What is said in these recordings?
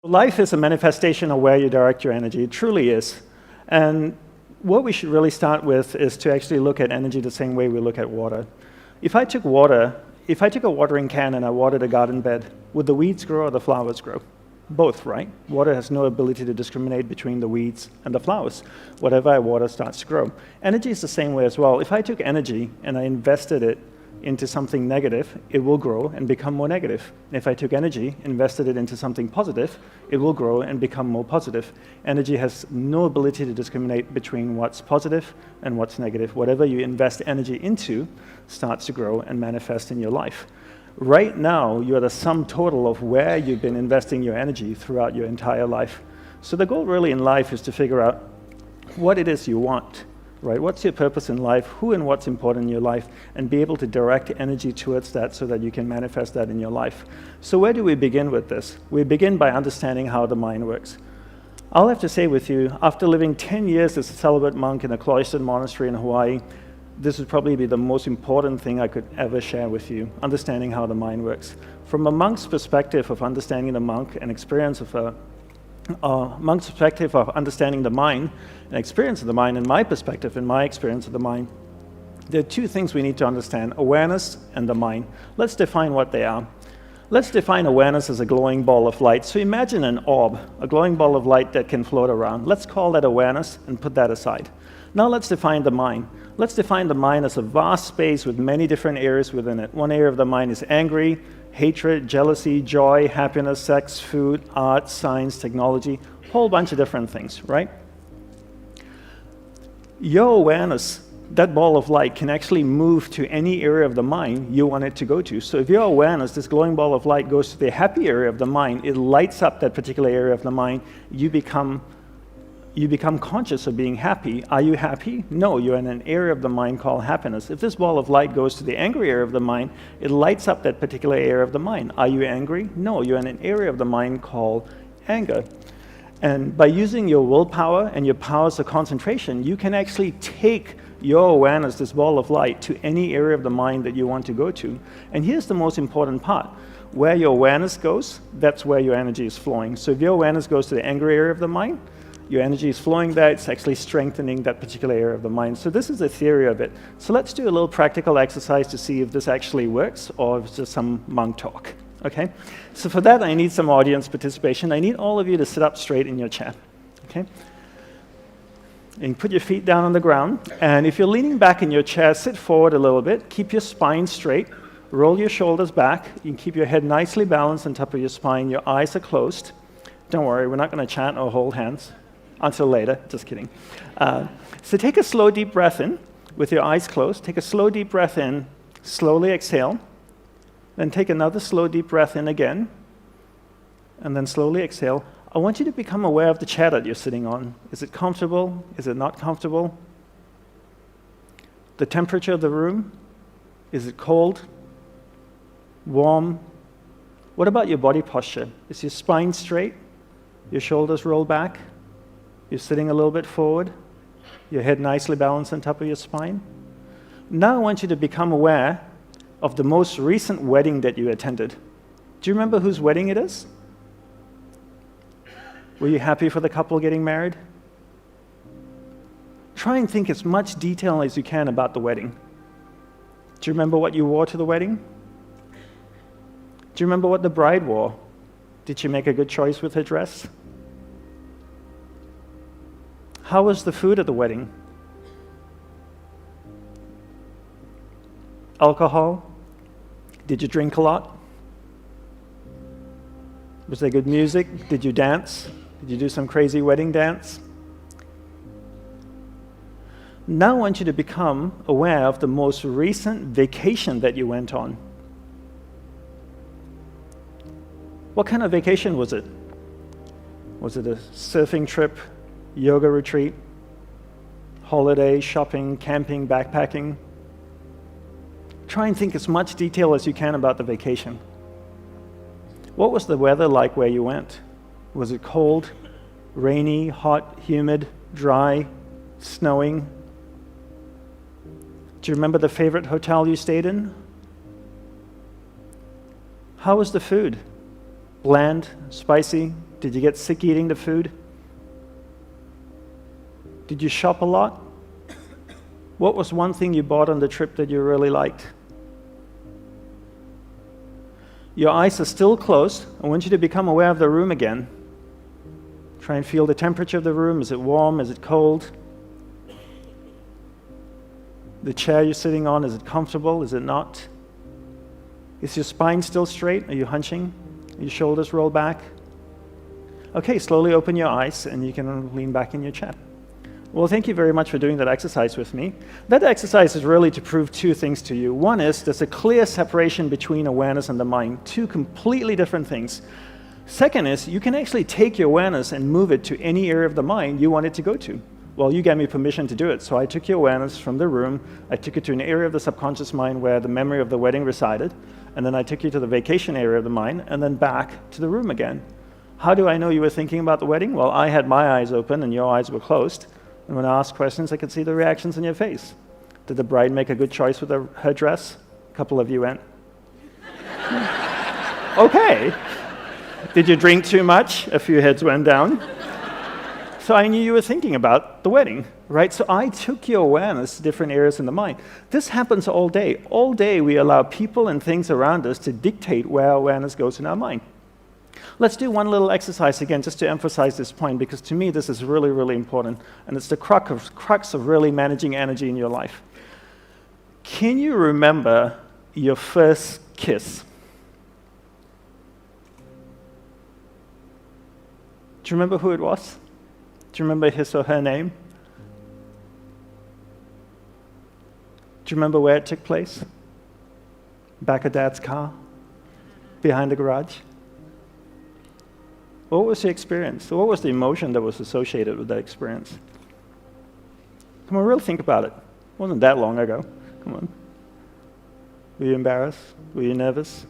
Life is a manifestation of where you direct your energy. It truly is. And what we should really start with is to actually look at energy the same way we look at water. If I took a watering can and I watered a garden bed, would the weeds grow or the flowers grow? Both, right? Water has no ability to discriminate between the weeds and the flowers. Whatever I water starts to grow. Energy is the same way as well. If I took energy and I invested it into something negative, it will grow and become more negative. If I took energy, invested it into something positive, it will grow and become more positive. Energy has no ability to discriminate between what's positive and what's negative. Whatever you invest energy into starts to grow and manifest in your life. Right now, you're the sum total of where you've been investing your energy throughout your entire life. So the goal really in life is to figure out what it is you want, right? What's your purpose in life, who and what's important in your life, and be able to direct energy towards that so that you can manifest that in your life. So where do we begin with this? We begin by understanding how the mind works. I'll have to say with you, after living 10 years as a celibate monk in a cloistered monastery in Hawaii, this would probably be the most important thing I could ever share with you, understanding how the mind works. From a monk's perspective of understanding the monk and experience of a monk's perspective of understanding the mind and experience of the mind, and my perspective and my experience of the mind, there are two things we need to understand: awareness and the mind. Let's define what they are. Let's define awareness as a glowing ball of light. So imagine an orb, a glowing ball of light that can float around. Let's call that awareness and put that aside. Now let's define the mind. Let's define the mind as a vast space with many different areas within it. One area of the mind is angry, hatred, jealousy, joy, happiness, sex, food, art, science, technology, a whole bunch of different things, right? Your awareness, that ball of light, can actually move to any area of the mind you want it to go to. So if your awareness, this glowing ball of light, goes to the happy area of the mind, it lights up that particular area of the mind. You become conscious of being happy. Are you happy? No, you're in an area of the mind called happiness. If this ball of light goes to the angry area of the mind, it lights up that particular area of the mind. Are you angry? No, you're in an area of the mind called anger. And by using your willpower and your powers of concentration, you can actually take your awareness, this ball of light, to any area of the mind that you want to go to. And here's the most important part. Where your awareness goes, that's where your energy is flowing. So if your awareness goes to the angry area of the mind, your energy is flowing there, it's actually strengthening that particular area of the mind. So this is the theory of it. So let's do a little practical exercise to see if this actually works or if it's just some monk talk, okay? So for that, I need some audience participation. I need all of you to sit up straight in your chair, okay? And put your feet down on the ground. And if you're leaning back in your chair, sit forward a little bit. Keep your spine straight. Roll your shoulders back. You can keep your head nicely balanced on top of your spine. Your eyes are closed. Don't worry, we're not going to chant or hold hands. Until later, just kidding. So take a slow, deep breath in with your eyes closed. Take a slow, deep breath in, slowly exhale. Then take another slow, deep breath in again, and then slowly exhale. I want you to become aware of the chair that you're sitting on. Is it comfortable? Is it not comfortable? The temperature of the room? Is it cold? Warm? What about your body posture? Is your spine straight? Your shoulders rolled back? You're sitting a little bit forward, your head nicely balanced on top of your spine. Now I want you to become aware of the most recent wedding that you attended. Do you remember whose wedding it is? Were you happy for the couple getting married? Try and think as much detail as you can about the wedding. Do you remember what you wore to the wedding? Do you remember what the bride wore? Did she make a good choice with her dress? How was the food at the wedding? Alcohol? Did you drink a lot? Was there good music? Did you dance? Did you do some crazy wedding dance? Now I want you to become aware of the most recent vacation that you went on. What kind of vacation was it? Was it a surfing trip? Yoga retreat, holiday, shopping, camping, backpacking? Try and think as much detail as you can about the vacation. What was the weather like where you went? Was it cold, rainy, hot, humid, dry, snowing? Do you remember the favorite hotel you stayed in? How was the food? Bland, spicy, Did you get sick eating the food? Did you shop a lot? What was one thing you bought on the trip that you really liked? Your eyes are still closed. I want you to become aware of the room again. Try and feel the temperature of the room. Is it warm? Is it cold? The chair you're sitting on, is it comfortable? Is it not? Is your spine still straight? Are you hunching? Are your shoulders rolled back? Okay, slowly open your eyes and you can lean back in your chair. Well, thank you very much for doing that exercise with me. That exercise is really to prove two things to you. One is there's a clear separation between awareness and the mind, two completely different things. Second is you can actually take your awareness and move it to any area of the mind you want it to go to. Well, you gave me permission to do it, so I took your awareness from the room, I took it to an area of the subconscious mind where the memory of the wedding resided, and then I took you to the vacation area of the mind, and then back to the room again. How do I know you were thinking about the wedding? Well, I had my eyes open and your eyes were closed. And when I asked questions, I could see the reactions in your face. Did the bride make a good choice with her dress? A couple of you went, okay. Did you drink too much? A few heads went down. So I knew you were thinking about the wedding, right? So I took your awareness to different areas in the mind. This happens all day. All day we allow people and things around us to dictate where awareness goes in our mind. Let's do one little exercise again just to emphasize this point, because to me this is really, really important, and it's the crux of really managing energy in your life. Can you remember your first kiss? Do you remember who it was? Do you remember his or her name? Do you remember where it took place? Back of Dad's car? Behind the garage? What was the experience? What was the emotion that was associated with that experience? Come on, really think about it. It wasn't that long ago. Come on. Were you embarrassed? Were you nervous?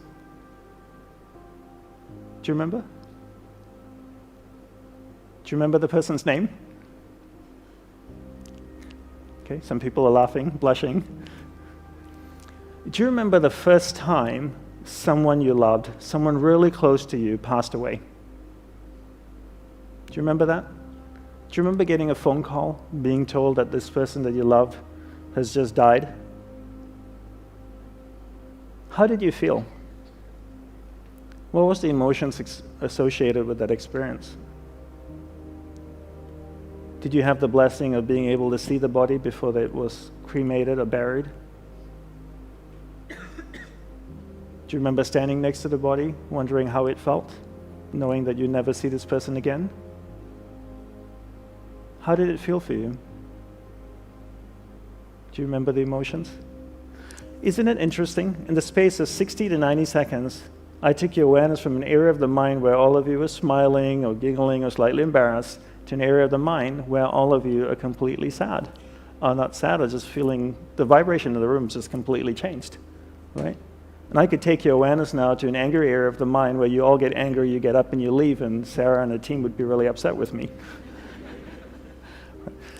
Do you remember? Do you remember the person's name? Okay, some people are laughing, blushing. Do you remember the first time someone you loved, someone really close to you, passed away? Do you remember that? Do you remember getting a phone call, being told that this person that you love has just died? How did you feel? What was the emotions associated with that experience? Did you have the blessing of being able to see the body before it was cremated or buried? Do you remember standing next to the body, wondering how it felt, knowing that you'd never see this person again? How did it feel for you? Do you remember the emotions? Isn't it interesting? In the space of 60 to 90 seconds, I took your awareness from an area of the mind where all of you were smiling or giggling or slightly embarrassed to an area of the mind where all of you are completely sad. Or not sad, or just feeling the vibration of the room just completely changed, right? And I could take your awareness now to an angry area of the mind where you all get angry, you get up and you leave, and Sarah and the team would be really upset with me.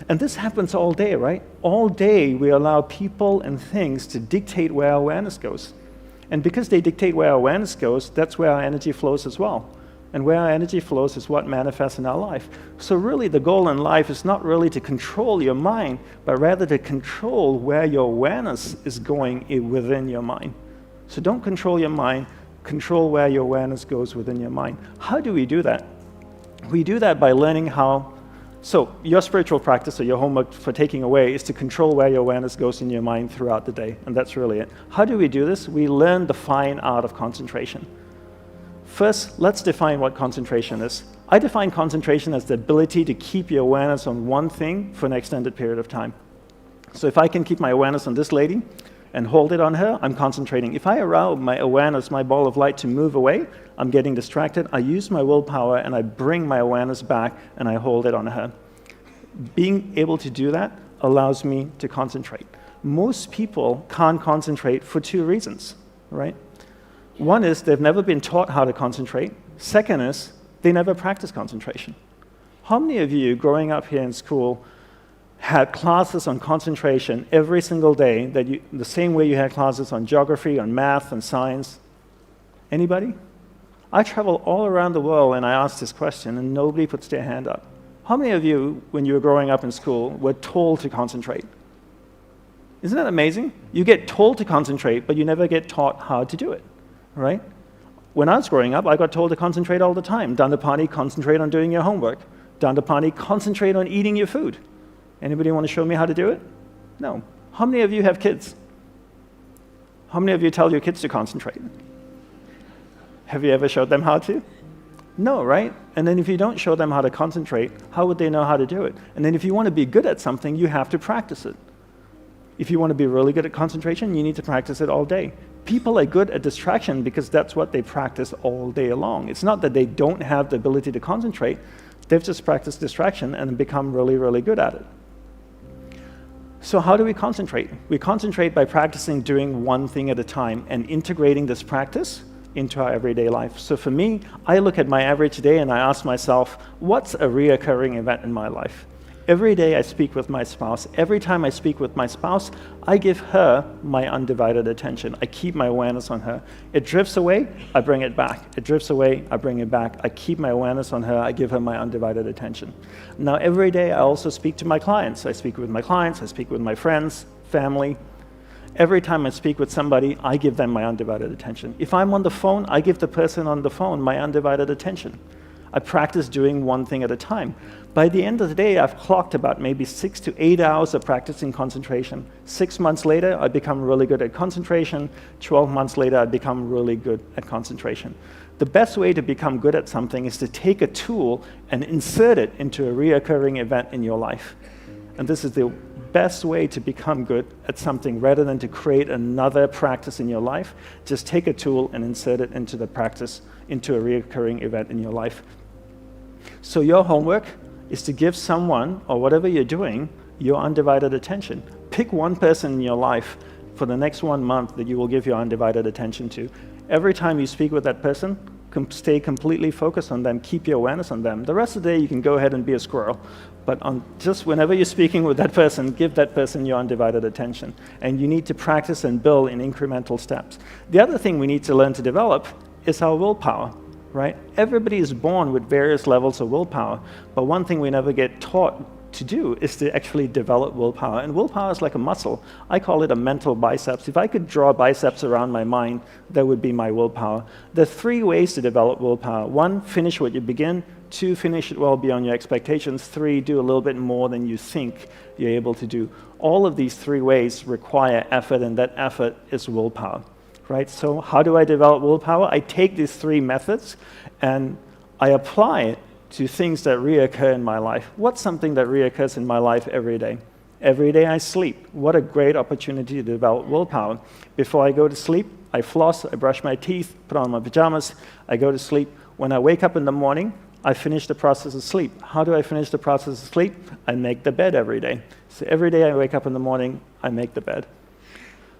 And this happens all day, right? All day we allow people and things to dictate where our awareness goes. And because they dictate where our awareness goes, that's where our energy flows as well. And where our energy flows is what manifests in our life. So really the goal in life is not really to control your mind, but rather to control where your awareness is going within your mind. So don't control your mind, control where your awareness goes within your mind. How do we do that? We do that by learning how. So your spiritual practice or your homework for taking away is to control where your awareness goes in your mind throughout the day, and that's really it. How do we do this? We learn the fine art of concentration. First, let's define what concentration is. I define concentration as the ability to keep your awareness on one thing for an extended period of time. So if I can keep my awareness on this lady and hold it on her, I'm concentrating. If I allow my awareness, my ball of light, to move away, I'm getting distracted. I use my willpower and I bring my awareness back and I hold it on her. Being able to do that allows me to concentrate. Most people can't concentrate for two reasons, right? One is they've never been taught how to concentrate. Second is they never practice concentration. How many of you growing up here in school had classes on concentration every single day, the same way you had classes on geography, on math, and science? Anybody? I travel all around the world and I ask this question and nobody puts their hand up. How many of you, when you were growing up in school, were told to concentrate? Isn't that amazing? You get told to concentrate, but you never get taught how to do it, right? When I was growing up, I got told to concentrate all the time. Dandapani, concentrate on doing your homework. Dandapani, concentrate on eating your food. Anybody want to show me how to do it? No. How many of you have kids? How many of you tell your kids to concentrate? Have you ever showed them how to? No, right? And then if you don't show them how to concentrate, how would they know how to do it? And then if you want to be good at something, you have to practice it. If you want to be really good at concentration, you need to practice it all day. People are good at distraction because that's what they practice all day long. It's not that they don't have the ability to concentrate, they've just practiced distraction and become really, really good at it. So how do we concentrate? We concentrate by practicing doing one thing at a time and integrating this practice into our everyday life. So for me, I look at my average day and I ask myself, what's a reoccurring event in my life? Every day I speak with my spouse. Every time I speak with my spouse, I give her my undivided attention. I keep my awareness on her. It drifts away, I bring it back. It drifts away, I bring it back. I keep my awareness on her, I give her my undivided attention. Now every day I also speak to my clients. I speak with my clients, I speak with my friends, family. Every time I speak with somebody, I give them my undivided attention. If I'm on the phone, I give the person on the phone my undivided attention. I practice doing one thing at a time. By the end of the day, I've clocked about maybe 6 to 8 hours of practicing concentration. 6 months later, I become really good at concentration. 12 months later, I become really good at concentration. The best way to become good at something is to take a tool and insert it into a reoccurring event in your life. And this is the best way to become good at something rather than to create another practice in your life. Just take a tool and insert it into the practice, into a reoccurring event in your life. So your homework is to give someone, or whatever you're doing, your undivided attention. Pick one person in your life for the next 1 month that you will give your undivided attention to. Every time you speak with that person, stay completely focused on them, keep your awareness on them. The rest of the day you can go ahead and be a squirrel, but just whenever you're speaking with that person, give that person your undivided attention. And you need to practice and build in incremental steps. The other thing we need to learn to develop is our willpower, right? Everybody is born with various levels of willpower, but one thing we never get taught to do is to actually develop willpower. And willpower is like a muscle. I call it a mental biceps. If I could draw biceps around my mind, that would be my willpower. There are 3 ways to develop willpower. 1, finish what you begin. 2, finish it well beyond your expectations. 3, do a little bit more than you think you're able to do. All of these 3 ways require effort, and that effort is willpower, right? So how do I develop willpower? I take these 3 methods and I apply it to things that reoccur in my life. What's something that reoccurs in my life every day? Every day I sleep. What a great opportunity to develop willpower. Before I go to sleep, I floss, I brush my teeth, put on my pajamas, I go to sleep. When I wake up in the morning, I finish the process of sleep. How do I finish the process of sleep? I make the bed every day. So every day I wake up in the morning, I make the bed.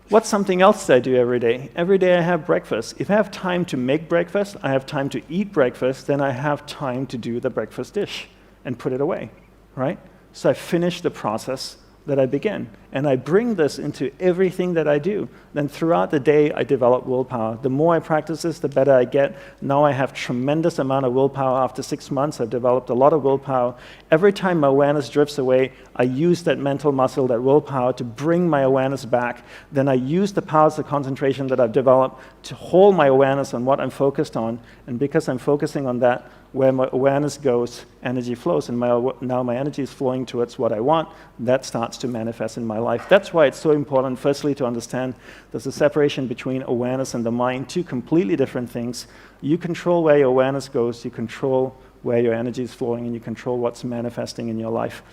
What's something else that I do every day? Every day I have breakfast. If I have time to make breakfast, I have time to eat breakfast, then I have time to do the breakfast dish and put it away, right? So I finish the process that I began. And I bring this into everything that I do. Then throughout the day, I develop willpower. The more I practice this, the better I get. Now I have tremendous amount of willpower. After 6 months, I've developed a lot of willpower. Every time my awareness drifts away, I use that mental muscle, that willpower, to bring my awareness back. Then I use the powers of concentration that I've developed to hold my awareness on what I'm focused on. And because I'm focusing on that, where my awareness goes, energy flows, and now my energy is flowing towards what I want. That starts to manifest in my life. That's why it's so important, firstly, to understand there's a separation between awareness and the mind, 2 completely different things. You control where your awareness goes, you control where your energy is flowing, and you control what's manifesting in your life.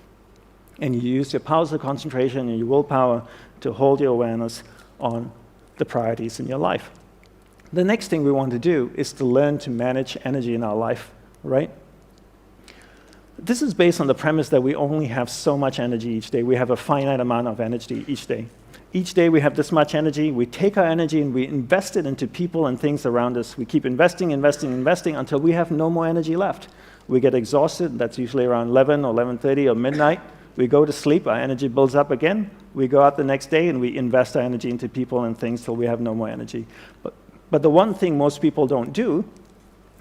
And you use your powers of concentration and your willpower to hold your awareness on the priorities in your life. The next thing we want to do is to learn to manage energy in our life, right? This is based on the premise that we only have so much energy each day. We have a finite amount of energy each day. Each day we have this much energy. We take our energy and we invest it into people and things around us. We keep investing until we have no more energy left. We get exhausted. That's usually around 11 or 11:30 or midnight. We go to sleep. Our energy builds up again. We go out the next day and we invest our energy into people and things till we have no more energy. But the one thing most people don't do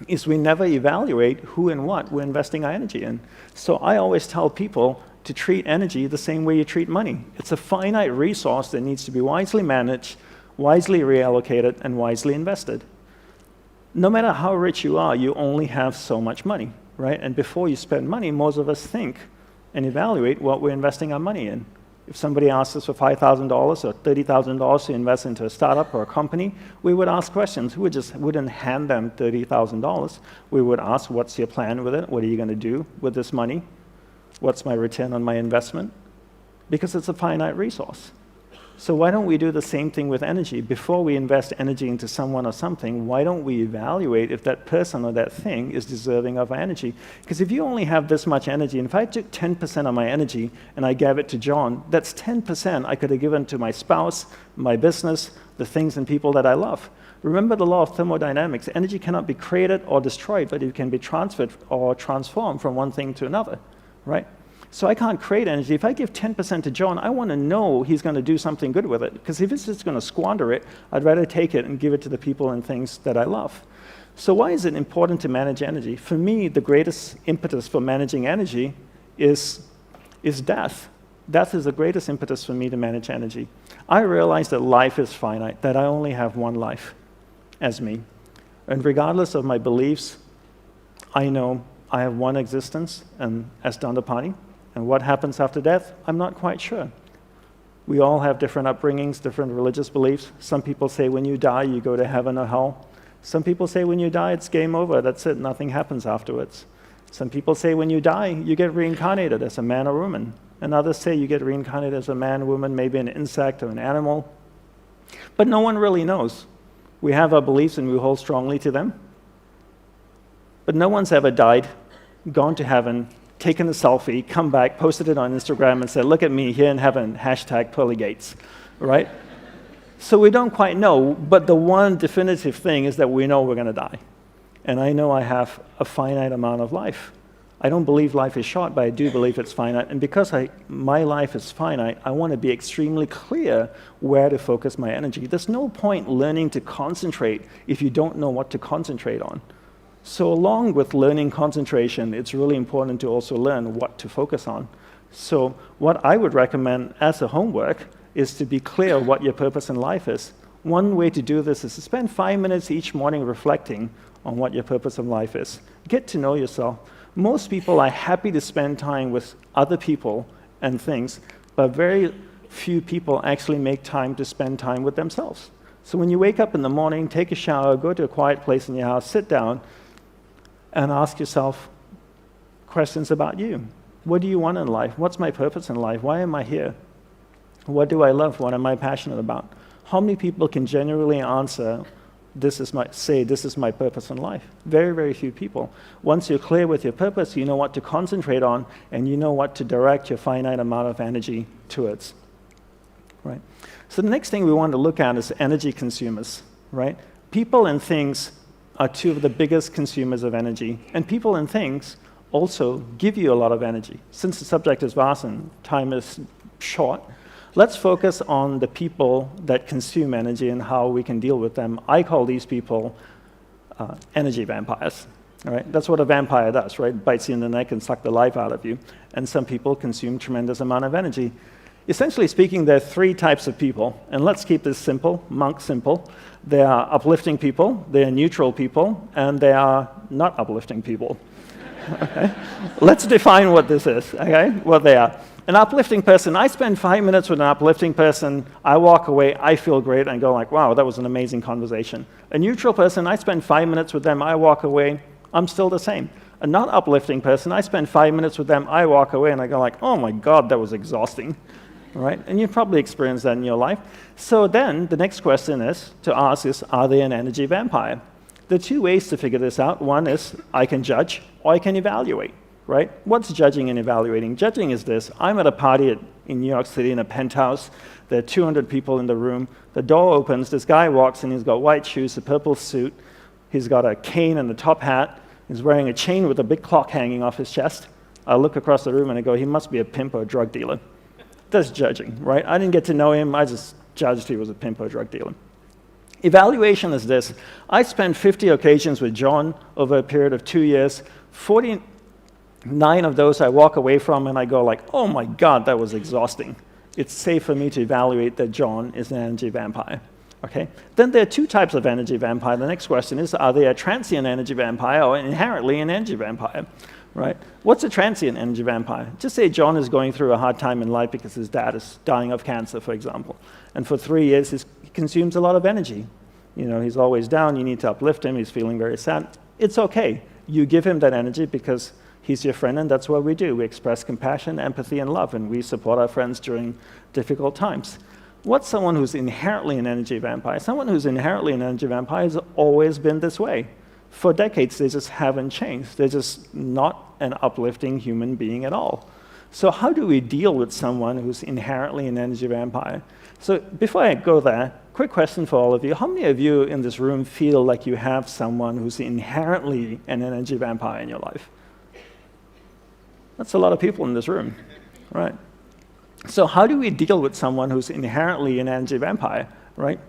is we never evaluate who and what we're investing our energy in. So I always tell people to treat energy the same way you treat money. It's a finite resource that needs to be wisely managed, wisely reallocated, and wisely invested. No matter how rich you are, you only have so much money, right? And before you spend money, most of us think and evaluate what we're investing our money in. If somebody asks us for $5,000 or $30,000 to invest into a startup or a company, we would ask questions. We just wouldn't hand them $30,000. We would ask, what's your plan with it? What are you going to do with this money? What's my return on my investment? Because it's a finite resource. So why don't we do the same thing with energy? Before we invest energy into someone or something, why don't we evaluate if that person or that thing is deserving of our energy? Because if you only have this much energy, and if I took 10% of my energy and I gave it to John, that's 10% I could have given to my spouse, my business, the things and people that I love. Remember the law of thermodynamics. Energy cannot be created or destroyed, but it can be transferred or transformed from one thing to another, right? So I can't create energy. If I give 10% to John, I want to know he's going to do something good with it. Because if he's just going to squander it, I'd rather take it and give it to the people and things that I love. So why is it important to manage energy? For me, the greatest impetus for managing energy is death. Death is the greatest impetus for me to manage energy. I realize that life is finite, that I only have one life as me. And regardless of my beliefs, I know I have one existence, and as Dandapani. And what happens after death, I'm not quite sure. We all have different upbringings, different religious beliefs. Some people say when you die, you go to heaven or hell. Some people say when you die, it's game over, that's it, nothing happens afterwards. Some people say when you die, you get reincarnated as a man or woman. And others say you get reincarnated as a man, woman, maybe an insect or an animal. But no one really knows. We have our beliefs and we hold strongly to them. But no one's ever died, gone to heaven, taken a selfie, come back, posted it on Instagram and said, look at me here in heaven, #pearlygates, right? So we don't quite know, but the one definitive thing is that we know we're going to die. And I know I have a finite amount of life. I don't believe life is short, but I do believe it's finite. And because my life is finite, I want to be extremely clear where to focus my energy. There's no point learning to concentrate if you don't know what to concentrate on. So along with learning concentration, it's really important to also learn what to focus on. So what I would recommend as a homework is to be clear what your purpose in life is. One way to do this is to spend 5 minutes each morning reflecting on what your purpose in life is. Get to know yourself. Most people are happy to spend time with other people and things, but very few people actually make time to spend time with themselves. So when you wake up in the morning, take a shower, go to a quiet place in your house, sit down, and ask yourself questions about you. What do you want in life? What's my purpose in life? Why am I here? What do I love? What am I passionate about? How many people can genuinely answer, this is my purpose in life? Very, very few people. Once you're clear with your purpose, you know what to concentrate on, and you know what to direct your finite amount of energy towards. Right? So the next thing we want to look at is energy consumers. Right? People and things are two of the biggest consumers of energy. And people and things also give you a lot of energy. Since the subject is vast and time is short, let's focus on the people that consume energy and how we can deal with them. I call these people energy vampires. All right? That's what a vampire does, right? Bites you in the neck and sucks the life out of you. And some people consume tremendous amount of energy. Essentially speaking, there are three types of people, and let's keep this simple, monk simple. There are uplifting people, there are neutral people, and there are not uplifting people. Okay? Let's define what this is, okay? What they are. An uplifting person, I spend 5 minutes with an uplifting person, I walk away, I feel great, and go like, wow, that was an amazing conversation. A neutral person, I spend 5 minutes with them, I walk away, I'm still the same. A not uplifting person, I spend 5 minutes with them, I walk away, and I go like, oh my God, that was exhausting. Right? And you've probably experienced that in your life. So then the next question is to ask is, are they an energy vampire? There are two ways to figure this out. One is I can judge or I can evaluate. Right? What's judging and evaluating? Judging is this. I'm at a party in New York City in a penthouse. There are 200 people in the room. The door opens. This guy walks in. He's got white shoes, a purple suit. He's got a cane and a top hat. He's wearing a chain with a big clock hanging off his chest. I look across the room and I go, he must be a pimp or a drug dealer. That's judging, right? I didn't get to know him. I just judged he was a pimp or a drug dealer. Evaluation is this. I spent 50 occasions with John over a period of 2 years. 49 of those I walk away from and I go like, oh my God, that was exhausting. It's safe for me to evaluate that John is an energy vampire. Okay? Then there are two types of energy vampire. The next question is, are they a transient energy vampire or inherently an energy vampire? Right? What's a transient energy vampire? Just say John is going through a hard time in life because his dad is dying of cancer, for example. And for 3 years, he consumes a lot of energy. You know, he's always down. You need to uplift him. He's feeling very sad. It's okay. You give him that energy because he's your friend, and that's what we do. We express compassion, empathy, and love, and we support our friends during difficult times. What's someone who's inherently an energy vampire? Someone who's inherently an energy vampire has always been this way. For decades, they just haven't changed. They're just not an uplifting human being at all. So how do we deal with someone who's inherently an energy vampire? So before I go there, quick question for all of you. How many of you in this room feel like you have someone who's inherently an energy vampire in your life? That's a lot of people in this room, right? So how do we deal with someone who's inherently an energy vampire, right?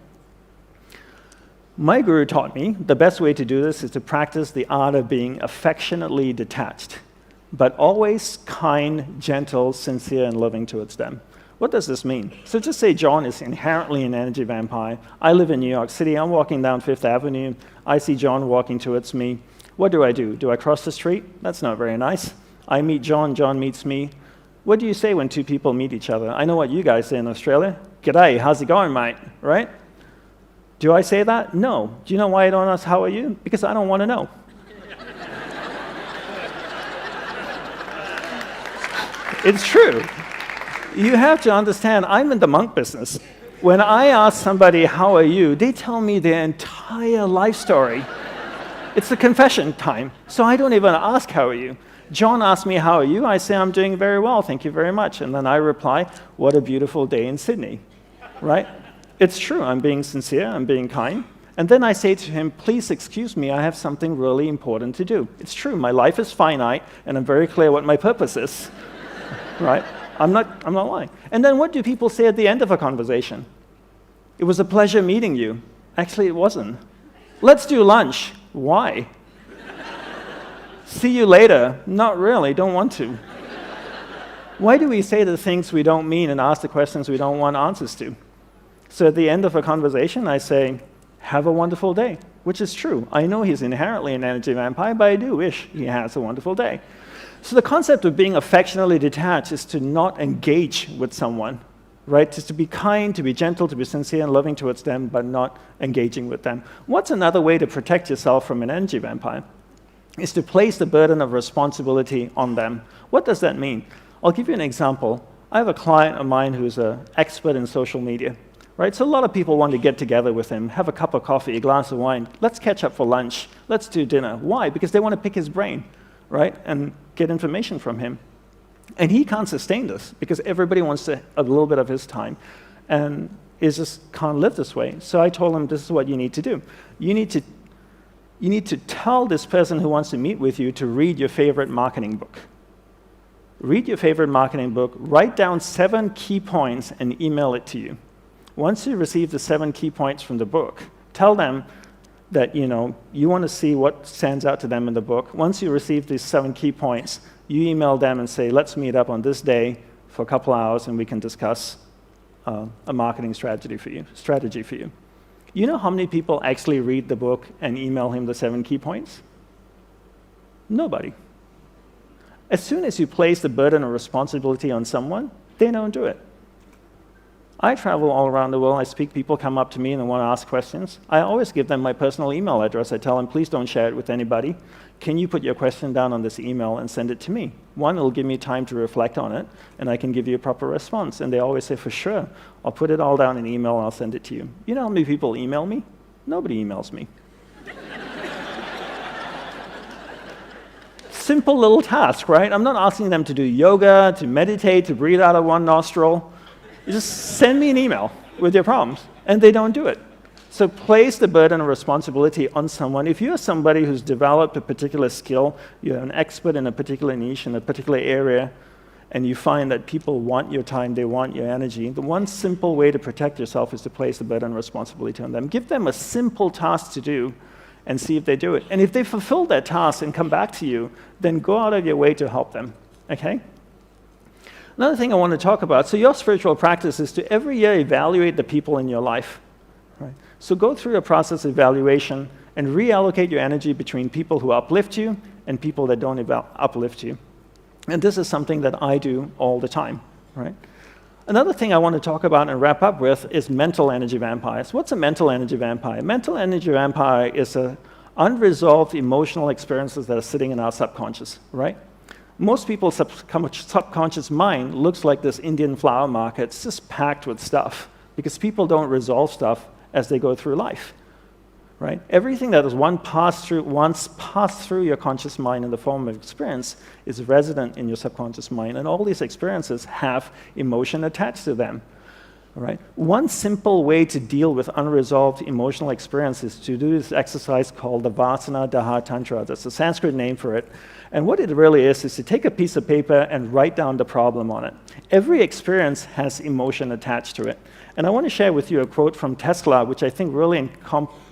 My guru taught me the best way to do this is to practice the art of being affectionately detached, but always kind, gentle, sincere, and loving towards them. What does this mean? So just say John is inherently an energy vampire. I live in New York City. I'm walking down Fifth Avenue. I see John walking towards me. What do? Do I cross the street? That's not very nice. I meet John. John meets me. What do you say when two people meet each other? I know what you guys say in Australia. G'day, how's it going, mate? Right? Do I say that? No. Do you know why I don't ask how are you? Because I don't want to know. It's true. You have to understand, I'm in the monk business. When I ask somebody, how are you, they tell me their entire life story. It's a confession time, so I don't even ask, how are you? John asks me, how are you? I say, I'm doing very well, thank you very much. And then I reply, what a beautiful day in Sydney, right? It's true, I'm being sincere, I'm being kind. And then I say to him, please excuse me, I have something really important to do. It's true, my life is finite, and I'm very clear what my purpose is, right? I'm not lying. And then what do people say at the end of a conversation? It was a pleasure meeting you. Actually, it wasn't. Let's do lunch. Why? See you later. Not really, don't want to. Why do we say the things we don't mean and ask the questions we don't want answers to? So at the end of a conversation, I say, have a wonderful day, which is true. I know he's inherently an energy vampire, but I do wish he has a wonderful day. So the concept of being affectionately detached is to not engage with someone, right? Just to be kind, to be gentle, to be sincere and loving towards them, but not engaging with them. What's another way to protect yourself from an energy vampire? Is to place the burden of responsibility on them. What does that mean? I'll give you an example. I have a client of mine who's an expert in social media, right? So a lot of people want to get together with him, have a cup of coffee, a glass of wine. Let's catch up for lunch. Let's do dinner. Why? Because they want to pick his brain, right? And get information from him. And he can't sustain this because everybody wants a little bit of his time and is just can't live this way. So I told him, this is what you need to do. You need to tell this person who wants to meet with you to read your favorite marketing book. Read your favorite marketing book, write down 7 key points and email it to you. Once you receive the 7 key points from the book, tell them that you want to see what stands out to them in the book. Once you receive these 7 key points, you email them and say, let's meet up on this day for a couple hours and we can discuss a marketing strategy for you. You know how many people actually read the book and email him the 7 key points? Nobody. As soon as you place the burden of responsibility on someone, they don't do it. I travel all around the world. I speak, people come up to me and they want to ask questions. I always give them my personal email address. I tell them, please don't share it with anybody. Can you put your question down on this email and send it to me? One, it'll give me time to reflect on it, and I can give you a proper response. And they always say, for sure, I'll put it all down in email and I'll send it to you. You know how many people email me? Nobody emails me. Simple little task, right? I'm not asking them to do yoga, to meditate, to breathe out of one nostril. You just send me an email with your problems, and they don't do it. So place the burden of responsibility on someone. If you're somebody who's developed a particular skill, you're an expert in a particular niche, in a particular area, and you find that people want your time, they want your energy, the one simple way to protect yourself is to place the burden and responsibility on them. Give them a simple task to do and see if they do it. And if they fulfill that task and come back to you, then go out of your way to help them, okay? Another thing I want to talk about, so your spiritual practice is to every year evaluate the people in your life, right? So go through a process of evaluation and reallocate your energy between people who uplift you and people that don't uplift you. And this is something that I do all the time, right? Another thing I want to talk about and wrap up with is mental energy vampires. What's a mental energy vampire? Mental energy vampire is unresolved emotional experiences that are sitting in our subconscious, right? Most people's subconscious mind looks like this Indian flower market. It's just packed with stuff because people don't resolve stuff as they go through life, right? Everything that is once passed through your conscious mind in the form of experience is resident in your subconscious mind, and all these experiences have emotion attached to them, right? One simple way to deal with unresolved emotional experiences is to do this exercise called the Vasana Daha Tantra. That's a Sanskrit name for it. And what it really is to take a piece of paper and write down the problem on it. Every experience has emotion attached to it. And I want to share with you a quote from Tesla, which I think really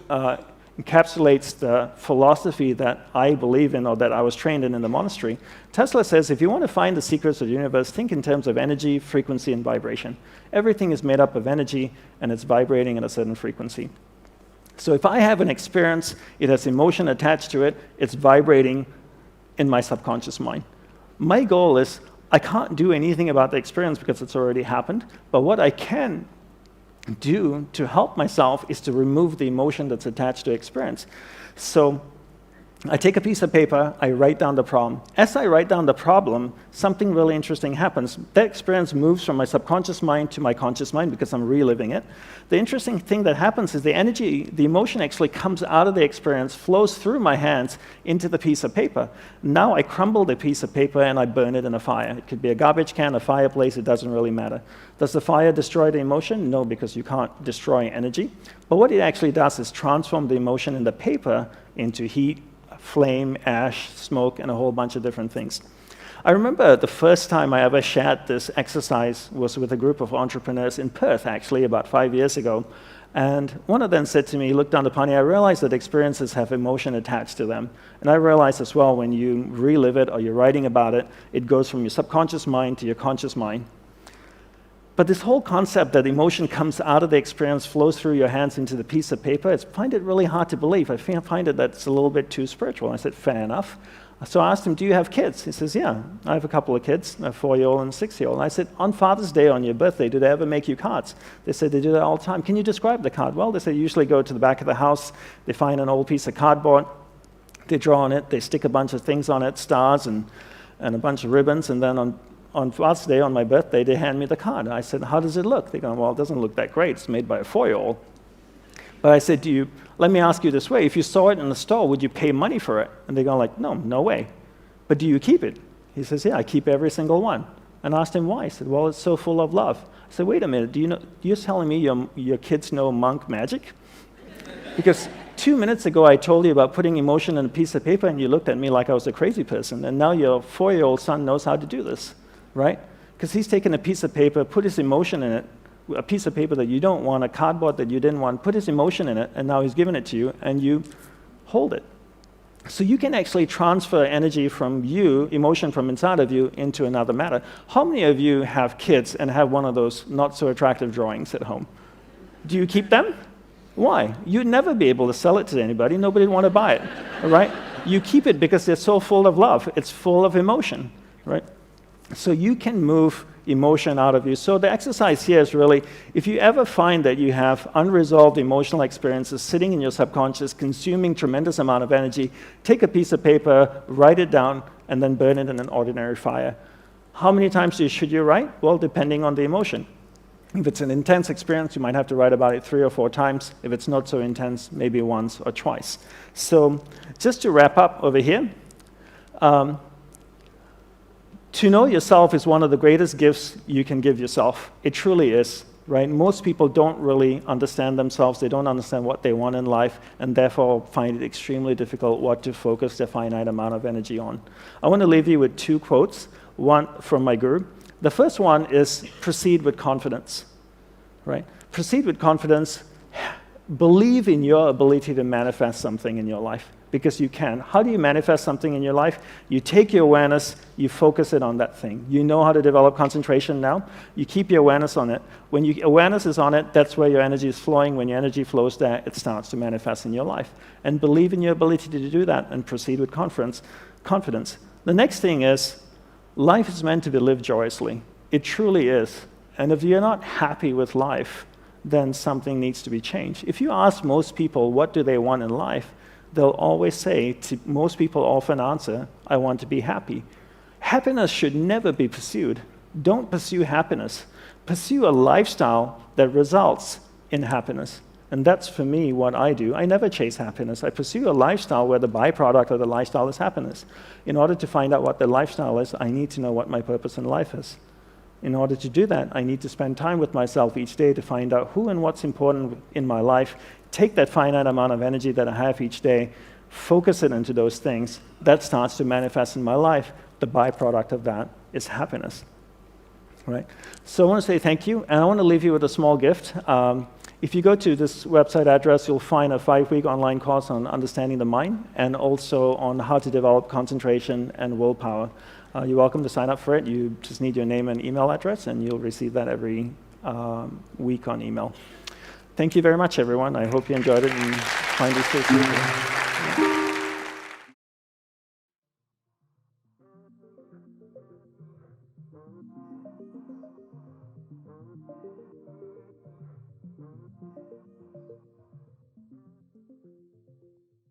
encapsulates the philosophy that I believe in or that I was trained in the monastery. Tesla says, if you want to find the secrets of the universe, think in terms of energy, frequency, and vibration. Everything is made up of energy, and it's vibrating at a certain frequency. So if I have an experience, it has emotion attached to it, it's vibrating in my subconscious mind. My goal is, I can't do anything about the experience because it's already happened, but what I can do to help myself is to remove the emotion that's attached to experience. So I take a piece of paper, I write down the problem. As I write down the problem, something really interesting happens. That experience moves from my subconscious mind to my conscious mind because I'm reliving it. The interesting thing that happens is the energy, the emotion actually comes out of the experience, flows through my hands into the piece of paper. Now I crumble the piece of paper and I burn it in a fire. It could be a garbage can, a fireplace, it doesn't really matter. Does the fire destroy the emotion? No, because you can't destroy energy. But what it actually does is transform the emotion in the paper into heat, flame, ash, smoke, and a whole bunch of different things. I remember the first time I ever shared this exercise was with a group of entrepreneurs in Perth, actually, about 5 years ago. And one of them said to me, look, Dandapani, I realize that experiences have emotion attached to them. And I realize as well, when you relive it or you're writing about it, it goes from your subconscious mind to your conscious mind. But this whole concept that emotion comes out of the experience, flows through your hands into the piece of paper, I find it really hard to believe. I find it that's a little bit too spiritual. I said, fair enough. So I asked him, do you have kids? He says, yeah, I have a couple of kids, a 4-year-old and a 6-year-old. And I said, on Father's Day, on your birthday, do they ever make you cards? They said, they do that all the time. Can you describe the card? Well, they said, usually go to the back of the house, they find an old piece of cardboard, they draw on it, they stick a bunch of things on it, stars and a bunch of ribbons, and then on Father's Day, on my birthday, they hand me the card. I said, how does it look? They go, well, it doesn't look that great. It's made by a 4-year-old. But I said, let me ask you this way. If you saw it in the store, would you pay money for it? And they go like, no way. But do you keep it? He says, yeah, I keep every single one. And I asked him why. He said, well, it's so full of love. I said, wait a minute, you're telling me your kids know monk magic? Because 2 minutes ago, I told you about putting emotion in a piece of paper, and you looked at me like I was a crazy person. And now your 4-year-old son knows how to do this. Right? Because he's taken a piece of paper, put his emotion in it, a piece of paper that you don't want, a cardboard that you didn't want, put his emotion in it, and now he's given it to you, and you hold it. So you can actually transfer energy from you, emotion from inside of you, into another matter. How many of you have kids and have one of those not-so-attractive drawings at home? Do you keep them? Why? You'd never be able to sell it to anybody. Nobody would want to buy it, all right? You keep it because they're so full of love. It's full of emotion, right? So you can move emotion out of you. So the exercise here is really, if you ever find that you have unresolved emotional experiences sitting in your subconscious, consuming tremendous amount of energy, take a piece of paper, write it down, and then burn it in an ordinary fire. How many times should you write? Well, depending on the emotion. If it's an intense experience, you might have to write about it 3 or 4 times. If it's not so intense, maybe once or twice. So just to wrap up over here, to know yourself is one of the greatest gifts you can give yourself. It truly is, right? Most people don't really understand themselves. They don't understand what they want in life, and therefore find it extremely difficult what to focus their finite amount of energy on. I want to leave you with 2 quotes. from my guru. The first one is proceed with confidence, right? Proceed with confidence. Believe in your ability to manifest something in your life, because you can. How do you manifest something in your life? You take your awareness, you focus it on that thing. You know how to develop concentration now. You keep your awareness on it. When your awareness is on it, that's where your energy is flowing. When your energy flows there, it starts to manifest in your life. And believe in your ability to do that and proceed with confidence. The next thing is, life is meant to be lived joyously. It truly is. And if you're not happy with life, then something needs to be changed. If you ask most people what do they want in life, they'll always say, most people often answer, I want to be happy. Happiness should never be pursued. Don't pursue happiness. Pursue a lifestyle that results in happiness. And that's, for me, what I do. I never chase happiness. I pursue a lifestyle where the byproduct of the lifestyle is happiness. In order to find out what the lifestyle is, I need to know what my purpose in life is. In order to do that, I need to spend time with myself each day to find out who and what's important in my life, take that finite amount of energy that I have each day, focus it into those things. That starts to manifest in my life. The byproduct of that is happiness. Right? So I want to say thank you, and I want to leave you with a small gift. If you go to this website address, you'll find a 5-week online course on understanding the mind, and also on how to develop concentration and willpower. You're welcome to sign up for it. You just need your name and email address, and you'll receive that every week on email. Thank you very much, everyone. I hope you enjoyed it and find these things useful.